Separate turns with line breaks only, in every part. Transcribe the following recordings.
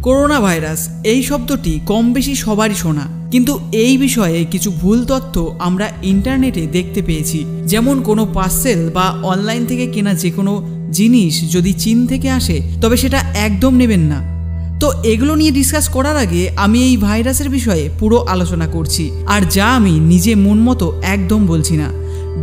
Corona virus এই শব্দটি কম বেশি সবারই শোনা, কিন্তু এই বিষয়ে কিছু ভুল তথ্য আমরা ইন্টারনেটে দেখতে পেয়েছি। যেমন কোনো পার্সেল বা অনলাইন থেকে কেনা যে কোনো জিনিস যদি চীন থেকে আসে তবে সেটা একদম নেবেন না। তো এগুলো নিয়ে ডিসকাস করার আগে আমি এই ভাইরাসের বিষয়ে পুরো আলোচনা করছি, আর যা আমি নিজে মন মতো একদম বলছি না।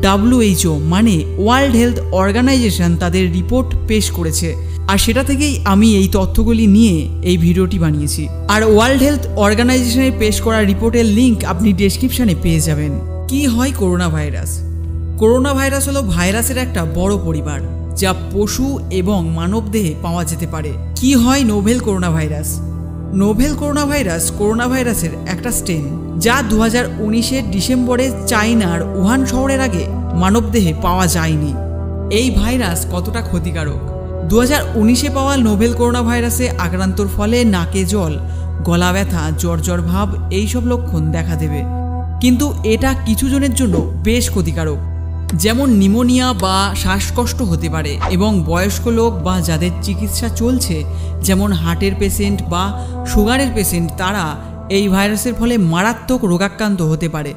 WHO মানে ওয়ার্ল্ড হেলথ অর্গানাইজেশন তাদের রিপোর্ট পেশ করেছে, আর সেটা থেকেই আমি এই তথ্যগুলি নিয়ে এই ভিডিওটি বানিয়েছি। আর ওয়ার্ল্ড হেলথ অর্গানাইজেশনের পেশ করা রিপোর্টের লিঙ্ক আপনি ডেসক্রিপশানে পেয়ে যাবেন। কি হয় করোনা ভাইরাস? করোনা ভাইরাস হলো ভাইরাসের একটা বড় পরিবার, যা পশু এবং মানবদেহে পাওয়া যেতে পারে। কি হয় novel corona virus? Novel corona virus corona ভাইরাসের একটা স্টেন, যা 2019-এর ডিসেম্বরে চায়নার উহান শহরের আগে মানবদেহে পাওয়া যায়নি। এই ভাইরাস কতটা ক্ষতিকারক? 2019-এ পাওয়া নোভেল করোনা ভাইরাসে আক্রান্তর ফলে নাকে জল, গলা ব্যথা, জ্বর ভাব এইসব লক্ষণ দেখা দেবে। কিন্তু এটা কিছু জনের জন্য বেশ ক্ষতিকারক, যেমন নিউমোনিয়া বা শ্বাসকষ্ট হতে পারে, এবং বয়স্ক লোক বা যাদের চিকিৎসা চলছে যেমন হার্টের পেশেন্ট বা সুগারের পেশেন্ট, তারা এই ভাইরাসের ফলে মারাত্মক রোগাক্রান্ত হতে পারে।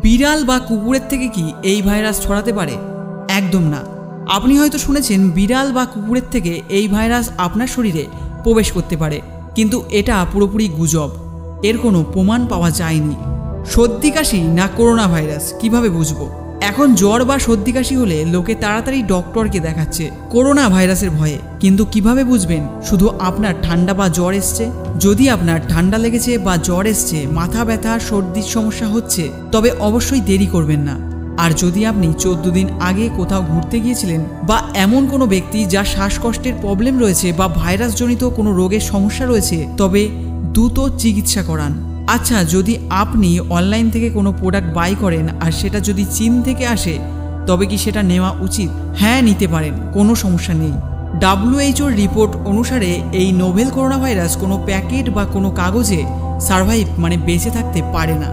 বিড়াল বা কুকুরের থেকে কি এই ভাইরাস ছড়াতে পারে? একদম না। আপনি হয়তো শুনেছেন বিড়াল বা কুকুরের থেকে এই ভাইরাস আপনার শরীরে প্রবেশ করতে পারে, কিন্তু এটা পুরোপুরি গুজব, এর কোনো প্রমাণ পাওয়া যায়নি। সর্দি কাশি না করোনা ভাইরাস কিভাবে বুঝবো? এখন জ্বর বা সর্দি কাশি হলে লোকে তাড়াতাড়ি ডক্টরকে দেখাচ্ছে করোনা ভাইরাসের ভয়ে, কিন্তু কিভাবে বুঝবেন শুধু আপনার ঠান্ডা বা জ্বর এসছে? যদি আপনার ঠান্ডা লেগেছে বা জ্বর এসছে, মাথা ব্যথা, সর্দির সমস্যা হচ্ছে, তবে অবশ্যই দেরি করবেন না। আর যদি আপনি 14 দিন আগে কোথাও ঘুরতে গিয়েছিলেন, বা এমন কোনো ব্যক্তি যার শ্বাসকষ্টের প্রবলেম রয়েছে বা ভাইরাসজনিত কোনো রোগের সমস্যা রয়েছে, তবে দ্রুত চিকিৎসা করান। আচ্ছা, যদি আপনি অনলাইন থেকে কোনো প্রোডাক্ট বাই করেন আর সেটা যদি চীন থেকে আসে, তবে কি সেটা নেওয়া উচিত? হ্যাঁ, নিতে পারেন, কোনো সমস্যা নেই। WHO রিপোর্ট অনুসারে এই নোভেল করোনা ভাইরাস কোনো প্যাকেট বা কোনো কাগজে সারভাইভ মানে বেঁচে থাকতে পারে না,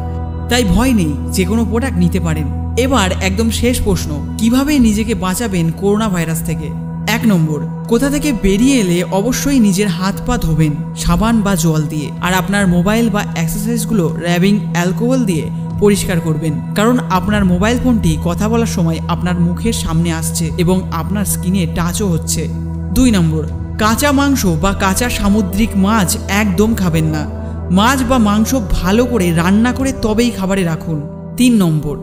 তাই ভয় নেই, যে কোনো প্রোডাক্ট নিতে পারেন। এবার একদম শেষ প্রশ্ন, কিভাবে নিজেকে বাঁচাবেন করোনা ভাইরাস থেকে? 1 নম্বর, কোথা থেকে বেরিয়ে এলে অবশ্যই নিজের হাত পা ধোবেন সাবান বা জল দিয়ে, আর আপনার মোবাইল বা অ্যাক্সেসরিজগুলো র্যাবিং অ্যালকোহল দিয়ে পরিষ্কার করবেন, কারণ আপনার মোবাইল ফোনটি কথা বলার সময় আপনার মুখের সামনে আসছে এবং আপনার স্কিনে টাচও হচ্ছে। 2 নম্বর, কাঁচা মাংস বা কাঁচা সামুদ্রিক মাছ একদম খাবেন না। মাছ বা মাংস ভালো করে রান্না করে তবেই খাবারে রাখুন। 3 নম্বর,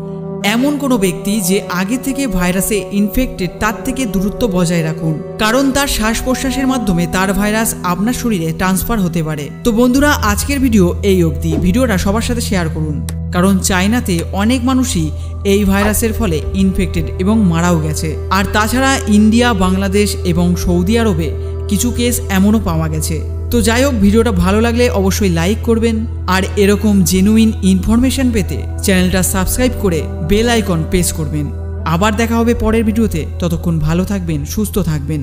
এমন কোনো ব্যক্তি যে আগে থেকে ভাইরাসে ইনফেক্টেড তার থেকে দূরত্ব বজায় রাখুন, কারণ তার শ্বাস প্রশ্বাসের মাধ্যমে তার ভাইরাস আপনার শরীরে ট্রান্সফার হতে পারে। তো বন্ধুরা, আজকের ভিডিও এই অবধি। ভিডিওটা সবার সাথে শেয়ার করুন, কারণ চায়নাতে অনেক মানুষই এই ভাইরাসের ফলে ইনফেক্টেড এবং মারাও গেছে। আর তাছাড়া ইন্ডিয়া, বাংলাদেশ এবং সৌদি আরবে কিছু কেস এমনও পাওয়া গেছে। তো যাই হোক, ভিডিওটা ভালো লাগলে অবশ্যই লাইক করবেন, আর এরকম জেনুইন ইনফরমেশন পেতে চ্যানেলটা সাবস্ক্রাইব করে বেল আইকন প্রেস করবেন। আবার দেখা হবে পরের ভিডিওতে, ততক্ষণ ভালো থাকবেন, সুস্থ থাকবেন।